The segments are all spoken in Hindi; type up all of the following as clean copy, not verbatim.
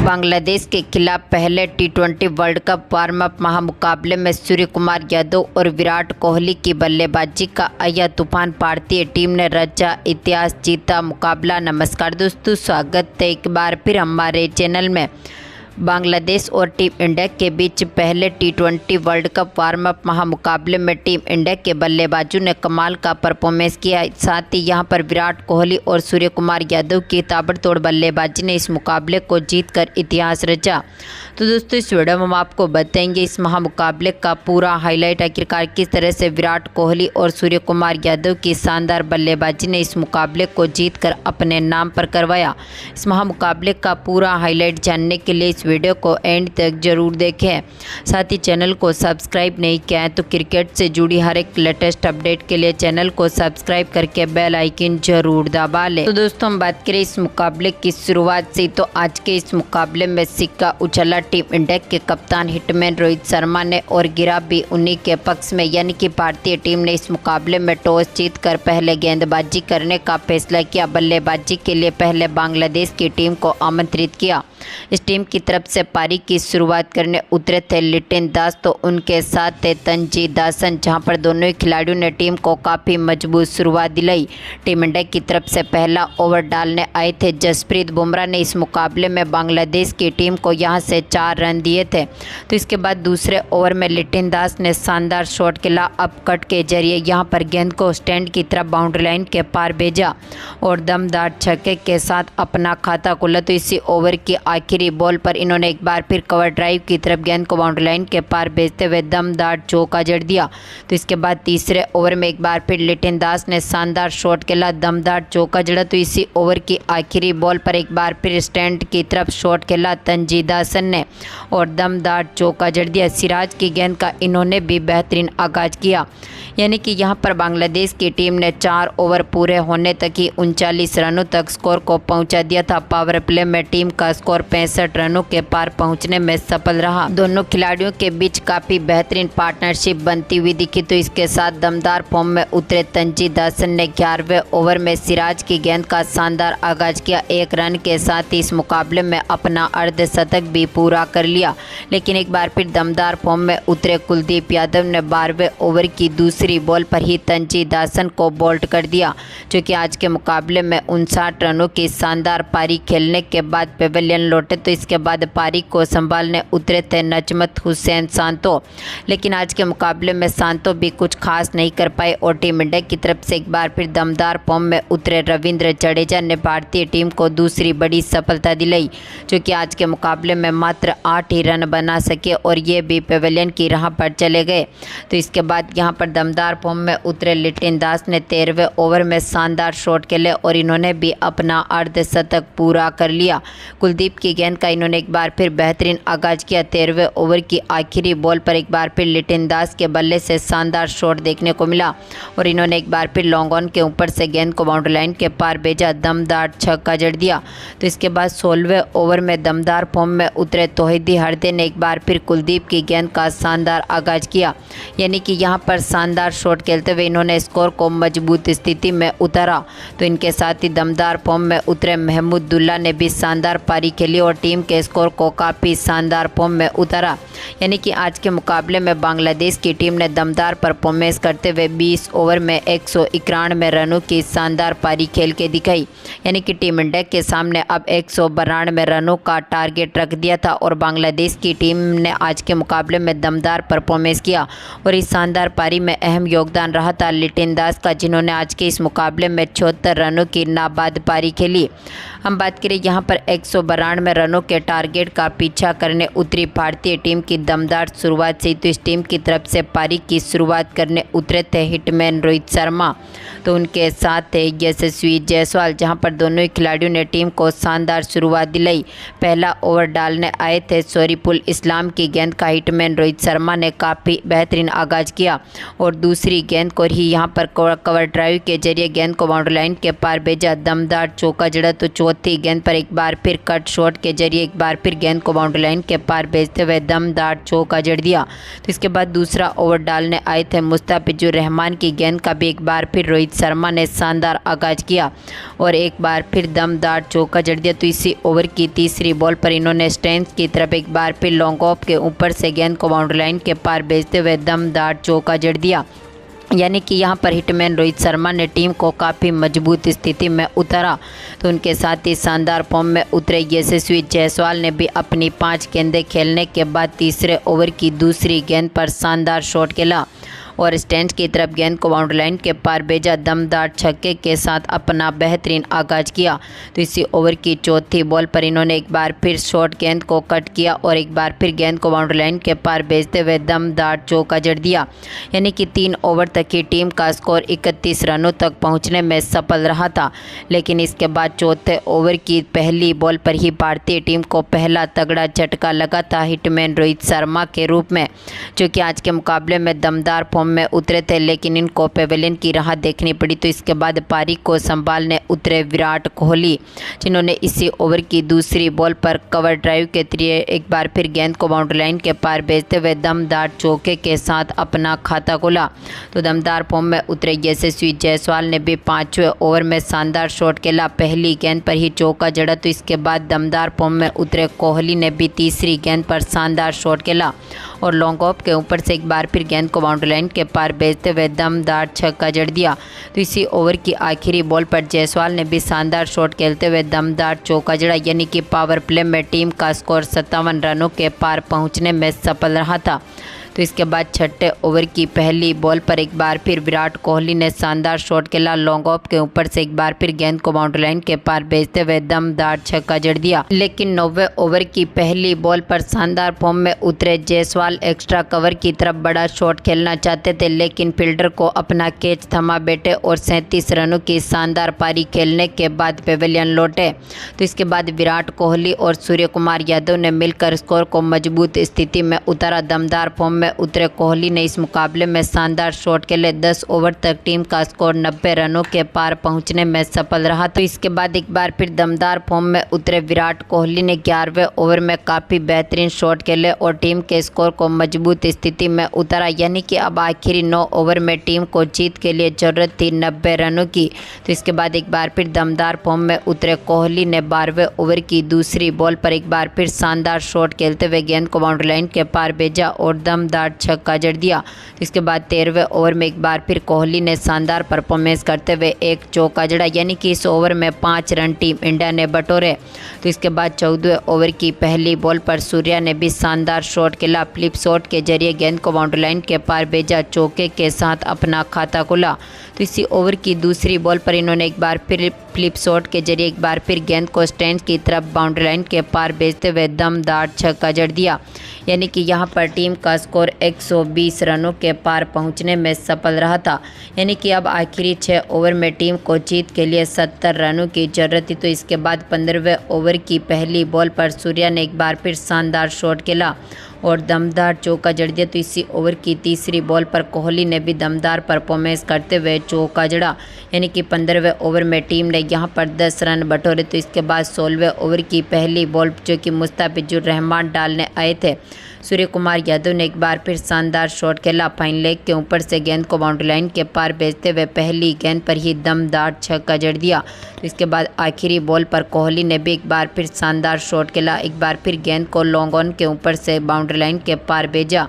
बांग्लादेश के खिलाफ पहले टी20 वर्ल्ड कप वार्म अप महामुकाबले में सूर्य कुमार यादव और विराट कोहली की बल्लेबाजी का आया तूफान। भारतीय टीम ने रचा इतिहास, जीता मुकाबला। नमस्कार दोस्तों, स्वागत है एक बार फिर हमारे चैनल में। बांग्लादेश और टीम इंडिया के बीच पहले टी20 वर्ल्ड कप वार्म अप महामुकाबले में टीम इंडिया के बल्लेबाजों ने कमाल का परफॉर्मेंस किया। साथ ही यहां पर विराट कोहली और सूर्य कुमार यादव की ताबड़तोड़ बल्लेबाजी ने इस मुकाबले को जीतकर इतिहास रचा। तो दोस्तों, इस वीडियो में हम आपको बताएंगे इस महामुकाबले का पूरा हाईलाइट, आखिरकार किस तरह से विराट कोहली और सूर्य कुमार यादव की शानदार बल्लेबाजी ने इस मुकाबले को जीतकर अपने नाम पर करवाया। इस महामुकाबले का पूरा हाईलाइट जानने के लिए इस वीडियो को एंड तक जरूर देखें। साथ ही चैनल को सब्सक्राइब नहीं किया है तो क्रिकेट से जुड़ी हर एक लेटेस्ट अपडेट के लिए चैनल को सब्सक्राइब करके बेल आइकन जरूर दबा लें। तो दोस्तों, हम बात करें इस मुकाबले की शुरुआत से, तो आज के इस मुकाबले में सिक्का उछला टीम इंडिया के कप्तान हिटमैन रोहित शर्मा ने और गिरा भी उन्हीं के पक्ष में, यानी कि भारतीय टीम ने इस मुकाबले में टॉस जीतकर पहले गेंदबाजी करने का फैसला किया। बल्लेबाजी के लिए पहले बांग्लादेश की टीम को आमंत्रित किया। इस टीम की तरफ से पारी की शुरुआत करने उतरे थे लिटिन दास, तो उनके साथ थे तंजीद हसन, जहां पर दोनों ही खिलाड़ियों ने टीम को काफ़ी मजबूत शुरुआत दिलाई। टीम इंडिया की तरफ से पहला ओवर डालने आए थे जसप्रीत बुमराह ने इस मुकाबले में बांग्लादेश की टीम को यहां से 4 रन दिए थे। तो इसके बाद दूसरे ओवर में लिटिन दास ने शानदार शॉट खेला, अपकट के जरिए यहां पर गेंद को स्टैंड की तरफ बाउंड्री लाइन के पार भेजा और दमदार छक्के के साथ अपना खाता खोला। तो इसी ओवर की आखिरी बॉल पर इन्होंने एक बार फिर कवर ड्राइव की तरफ गेंद को बाउंड्री लाइन के पार भेजते हुए दमदार चौका जड़ दिया। तो इसके बाद तीसरे ओवर में एक बार फिर लिटिन दास ने शानदार शॉट खेला, दमदार चौका जड़ा। तो इसी ओवर की आखिरी बॉल पर एक बार फिर स्टैंड की तरफ शॉट खेला तंजीद हसन ने और दमदार चौका जड़ दिया। सिराज की गेंद का इन्होंने भी बेहतरीन आगाज किया, यानी कि यहां पर बांग्लादेश की टीम ने 4 ओवर पूरे होने तक ही 39 रनों तक स्कोर को पहुंचा दिया था। पावर प्ले में टीम का स्कोर 65 रनों के पार पहुंचने में सफल रहा। दोनों खिलाड़ियों के बीच काफ़ी बेहतरीन पार्टनरशिप बनती हुई दिखी। तो इसके साथ दमदार फॉर्म में उतरे तंजीद हसन ने 11वें ओवर में सिराज की गेंद का शानदार आगाज किया। 1 रन के साथ ही इस मुकाबले में अपना अर्धशतक भी पूरा कर लिया। लेकिन एक बार फिर दमदार फॉर्म में उतरे कुलदीप यादव ने 12वें ओवर की दूसरी बॉल पर ही तंजीद हसन को बोल्ड कर दिया, जो कि आज के मुकाबले में 59 रनों की शानदार पारी खेलने के बाद पेवेलियन लौटे। तो इसके बाद पारी को संभालने उतरे थे नजमत हुसैन सांतो, लेकिन आज के मुकाबले में सांतो भी कुछ खास नहीं कर पाए और टीम इंडिया की तरफ से एक बार फिर दमदार फॉर्म में उतरे रविंद्र जडेजा ने भारतीय टीम को दूसरी बड़ी सफलता दिलाई, जो कि आज के मुकाबले में मात्र 8 ही रन बना सके और ये भी पेवेलियन की राह पर चले गए। तो इसके बाद यहाँ पर दमदार फॉर्म में उतरे लिटिन दास ने 13वें ओवर में शानदार शॉट खेले और इन्होंने भी अपना अर्धशतक पूरा कर लिया। कुलदीप की गेंद का इन्होंने एक बार फिर बेहतरीन आगाज किया। 13वें ओवर की आखिरी बॉल पर एक बार फिर लिटिन दास के बल्ले से शानदार शॉट देखने को मिला और इन्होंने एक बार फिर लॉन्ग ऑन के ऊपर से गेंद को बाउंड्री लाइन के पार भेजा, दमदार छक्का जड़ दिया। तो इसके बाद 16वें ओवर में दमदार फॉर्म में उतरे तौहीदी हरदे ने एक बार फिर कुलदीप की गेंद का शानदार आगाज किया, यानी कि यहाँ पर शानदार शॉट खेलते हुए इन्होंने स्कोर को मजबूत स्थिति में उतारा। तो इनके साथ ही दमदार फॉर्म में उतरे महमूदुल्लाह ने भी शानदार पारी खेली और टीम के स्कोर को काफ़ी शानदार फॉर्म में उतारा, यानी कि आज के मुकाबले में बांग्लादेश की टीम ने दमदार परफॉर्मेंस करते हुए 20 ओवर में 191 रनों की शानदार पारी खेल के दिखाई, यानी कि टीम इंडिया के सामने अब 192 रनों का टारगेट रख दिया था और बांग्लादेश की टीम ने आज के मुकाबले में दमदार परफॉर्मेंस किया और इस शानदार पारी में अहम योगदान रहा था लिटिन दास का, जिन्होंने आज के इस मुकाबले में 74 रनों की नाबाद पारी खेली। हम बात करें यहाँ पर 192 रनों के टारगेट का पीछा करने उतरी भारतीय टीम की दमदार शुरुआत से, तो इस टीम की तरफ से पारी की शुरुआत करने उतरे थे हिटमैन रोहित शर्मा, तो उनके साथ थे यशस्वी जायसवाल, जहां पर दोनों ही खिलाड़ियों ने टीम को शानदार शुरुआत दिलाई। पहला ओवर डालने आए थे शरीफुल इस्लाम की गेंद का हिटमैन रोहित शर्मा ने काफ़ी बेहतरीन आगाज किया और दूसरी गेंद को ही यहां पर कवर ड्राइव के जरिए गेंद को बाउंड्री लाइन के पार भेजा, दमदार चौका जड़ा। तो चौथी गेंद पर एक बार फिर कट शॉट के जरिए एक बार फिर गेंद को बाउंड्री लाइन के पार भेजते हुए दमदार चौका जड़ दिया। तो इसके बाद दूसरा ओवर डालने आए थे मुस्तफिजुर रहमान की गेंद का भी एक बार फिर रोहित रोहित शर्मा ने शानदार आगाज किया और एक बार फिर दमदार चौका जड़ दिया। तो इसी ओवर की तीसरी बॉल पर इन्होंने स्टैंड्स की तरफ एक बार फिर लॉन्ग ऑफ के ऊपर से गेंद को बाउंड्री लाइन के पार भेजते हुए दमदार चौका जड़ दिया। यानी कि यहाँ पर हिटमैन रोहित शर्मा ने टीम को काफ़ी मजबूत स्थिति में उतारा। तो उनके साथ ही शानदार फॉर्म में उतरे यशस्वी जायसवाल ने भी अपनी 5 गेंदें खेलने के बाद तीसरे ओवर की दूसरी गेंद पर शानदार शॉट खेला और स्टैंड की तरफ गेंद को बाउंड्री लाइन के पार भेजा। दमदार छक्के के साथ अपना बेहतरीन आगाज किया। तो इसी ओवर की चौथी बॉल पर इन्होंने एक बार फिर शॉर्ट गेंद को कट किया और एक बार फिर गेंद को बाउंड्री लाइन के पार भेजते हुए दमदार चौका जड़ दिया। यानी कि 3 ओवर तक की टीम का स्कोर 31 रनों तक पहुँचने में सफल रहा था, लेकिन इसके बाद चौथे ओवर की पहली बॉल पर ही भारतीय टीम को पहला तगड़ा झटका लगा था हिटमैन रोहित शर्मा के रूप में, जो कि आज के मुकाबले में दमदार फॉर्म में उतरे थे, लेकिन इनको पेवेलियन की राह देखनी पड़ी। तो इसके बाद पारी को संभालने उतरे विराट कोहली, जिन्होंने इसी ओवर की दूसरी बॉल पर कवर ड्राइव के जरिए एक बार फिर गेंद को बाउंड्री लाइन के पार भेजते हुए दमदार चौके के साथ अपना खाता खोला। तो दमदार फॉर्म में उतरे यशस्वी जायसवाल ने भी 5वें ओवर में शानदार शॉट खेला, पहली गेंद पर ही चौका जड़ा। तो इसके बाद दमदार फॉर्म में उतरे कोहली ने भी तीसरी गेंद पर शानदार शॉट खेला और लॉन्ग ऑफ के ऊपर से एक बार फिर गेंद को बाउंड्री लाइन के पार भेजते हुए दमदार छक्का जड़ दिया। तो इसी ओवर की आखिरी बॉल पर जायसवाल ने भी शानदार शॉट खेलते हुए दमदार चौका जड़ा। यानी कि पावर प्ले में टीम का स्कोर 57 रनों के पार पहुंचने में सफल रहा था। तो इसके बाद छठे ओवर की पहली बॉल पर एक बार फिर विराट कोहली ने शानदार शॉट खेला, लॉन्ग ऑफ के ऊपर से एक बार फिर गेंद को बाउंड्री लाइन के पार भेजते हुए दमदार छक्का जड़ दिया। लेकिन 9वें ओवर की पहली बॉल पर शानदार फॉर्म में उतरे जायसवाल एक्स्ट्रा कवर की तरफ बड़ा शॉट खेलना चाहते थे, लेकिन फील्डर को अपना कैच थमा बैठे और 37 रनों की शानदार पारी खेलने के बाद पेवेलियन लौटे। तो इसके बाद विराट कोहली और सूर्य कुमार यादव ने मिलकर स्कोर को मजबूत स्थिति में उतारा। दमदार फॉर्म में उतरे कोहली ने इस मुकाबले में शानदार शॉट खेले। 10 ओवर तक टीम का स्कोर 90 रनों के पार पहुंचने में सफल रहा। तो इसके बाद एक बार फिर दमदार फॉर्म में उतरे विराट कोहली ने 11वें ओवर में काफ़ी बेहतरीन शॉट खेले और टीम के स्कोर को मजबूत स्थिति में उतारा। यानी कि अब आखिरी 9 ओवर में टीम को जीत के लिए जरूरत थी 90 रनों की। तो इसके बाद एक बार फिर दमदार फॉर्म में उतरे कोहली ने 12वें ओवर की दूसरी बॉल पर एक बार फिर शानदार शॉट खेलते हुए गेंद को बाउंड्री लाइन के पार भेजा और दमदार छक्का जड़ दिया। इसके बाद 13वें ओवर में एक बार फिर कोहली ने शानदार परफॉर्मेंस करते हुए एक चौका जड़ा। यानी कि इस ओवर में 5 रन टीम इंडिया ने बटोरे। तो इसके बाद 14वें ओवर की पहली बॉल पर सूर्या ने भी शानदार शॉट खेला, फ्लिप शॉट के जरिए गेंद को बाउंड्री लाइन के पार भेजा, चौके के साथ अपना खाता खोला। तो इसी ओवर की दूसरी बॉल पर इन्होंने एक बार फिर फ्लिप शॉट के जरिए एक बार फिर गेंद को स्टैंड की तरफ बाउंड्री लाइन के पार भेजते हुए दमदार छक्का जड़ दिया। यानी कि यहाँ पर टीम का स्कोर 120 रनों के पार पहुँचने में सफल रहा था। यानी कि अब आखिरी 6 ओवर में टीम को जीत के लिए 70 रनों की जरूरत थी। तो इसके बाद 15वें ओवर की पहली बॉल पर सूर्या ने एक बार फिर शानदार शॉट खेला और दमदार चौका जड़ दिया। तो इसी ओवर की तीसरी बॉल पर कोहली ने भी दमदार परफॉर्मेंस करते हुए चौका जड़ा। यानी कि 15वें ओवर में टीम ने यहां पर 10 रन बटोरे। तो इसके बाद 16वें ओवर की पहली बॉल जो कि मुस्तफिजुर रहमान डालने आए थे, सूर्य कुमार यादव ने एक बार फिर शानदार शॉट खेला, फाइन लेग के ऊपर से गेंद को बाउंड्री लाइन के पार भेजते हुए पहली गेंद पर ही दमदार छक्का जड़ दिया। तो इसके बाद आखिरी बॉल पर कोहली ने भी एक बार फिर शानदार शॉट खेला, एक बार फिर गेंद को लॉन्ग ऑन के ऊपर से बाउंड्री लाइन के पार भेजा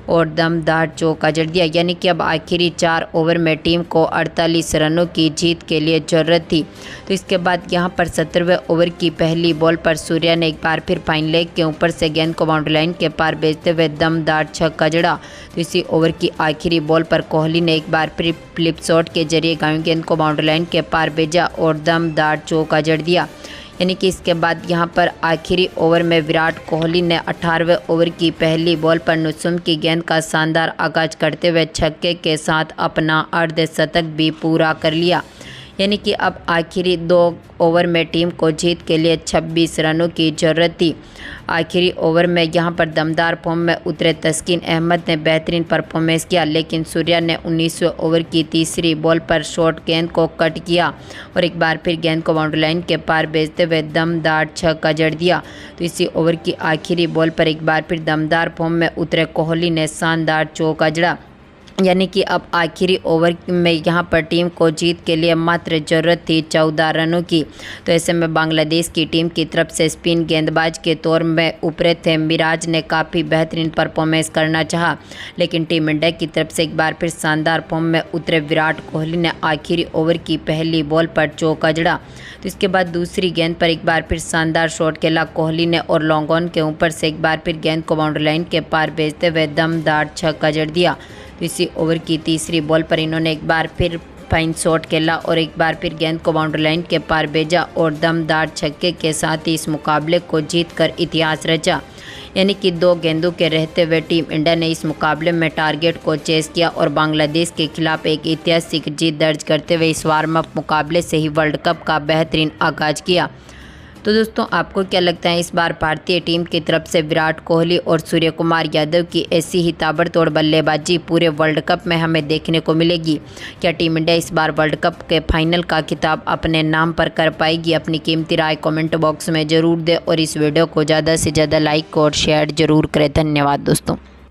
और दमदार चौका जड़ दिया। यानी कि अब आखिरी 4 ओवर में टीम को 48 रनों की जीत के लिए ज़रूरत थी। तो इसके बाद यहां पर 17वें ओवर की पहली बॉल पर सूर्या ने एक बार फिर फाइन लेग के ऊपर से गेंद को बाउंड्री लाइन के पार भेजते हुए दमदार छक्का जड़ा। तो इसी ओवर की आखिरी बॉल पर कोहली ने एक बार फिर फ्लिप शॉट के जरिए गेंद को बाउंड्री लाइन के पार भेजा और दमदार चौका जड़ दिया। यानी कि इसके बाद यहां पर आखिरी ओवर में विराट कोहली ने 18वें ओवर की पहली बॉल पर नुसुम की गेंद का शानदार आगाज करते हुए छक्के के साथ अपना अर्धशतक भी पूरा कर लिया। यानी कि अब आखिरी 2 ओवर में टीम को जीत के लिए 26 रनों की ज़रूरत थी। आखिरी ओवर में यहां पर दमदार फॉर्म में उतरे तस्कीन अहमद ने बेहतरीन परफॉर्मेंस किया, लेकिन सूर्या ने 19वें ओवर की तीसरी बॉल पर शॉर्ट गेंद को कट किया और एक बार फिर गेंद को बाउंड्री लाइन के पार भेजते हुए दमदार छक्का जड़ दिया। तो इसी ओवर की आखिरी बॉल पर एक बार फिर दमदार फॉर्म में उतरे कोहली ने शानदार चौका जड़ा यानी कि अब आखिरी ओवर में यहाँ पर टीम को जीत के लिए मात्र ज़रूरत थी 14 रनों की। तो ऐसे में बांग्लादेश की टीम की तरफ से स्पिन गेंदबाज के तौर में उभरे थे मिराज ने काफ़ी बेहतरीन परफॉर्मेंस करना चाहा, लेकिन टीम इंडिया की तरफ से एक बार फिर शानदार फॉर्म में उतरे विराट कोहली ने आखिरी ओवर की पहली बॉल पर चौका जड़ा। तो इसके बाद दूसरी गेंद पर एक बार फिर शानदार शॉट खेला कोहली ने और लॉन्ग ऑन के ऊपर से एक बार फिर गेंद को बाउंड्री लाइन के पार भेजते हुए दमदार छक्का जड़ दिया। तो इसी ओवर की तीसरी बॉल पर इन्होंने एक बार फिर फाइन शॉट खेला और एक बार फिर गेंद को बाउंड्री लाइन के पार भेजा और दमदार छक्के के साथ ही इस मुकाबले को जीतकर इतिहास रचा। यानी कि 2 गेंदों के रहते हुए टीम इंडिया ने इस मुकाबले में टारगेट को चेस किया और बांग्लादेश के खिलाफ एक ऐतिहासिक जीत दर्ज करते हुए इस वार्म अप मुकाबले से ही वर्ल्ड कप का बेहतरीन आगाज किया। तो दोस्तों, आपको क्या लगता है इस बार भारतीय टीम की तरफ से विराट कोहली और सूर्य कुमार यादव की ऐसी ही ताबड़तोड़ बल्लेबाजी पूरे वर्ल्ड कप में हमें देखने को मिलेगी? क्या टीम इंडिया इस बार वर्ल्ड कप के फाइनल का खिताब अपने नाम पर कर पाएगी? अपनी कीमती राय कमेंट बॉक्स में ज़रूर दें और इस वीडियो को ज़्यादा से ज़्यादा लाइक और शेयर ज़रूर करें। धन्यवाद दोस्तों।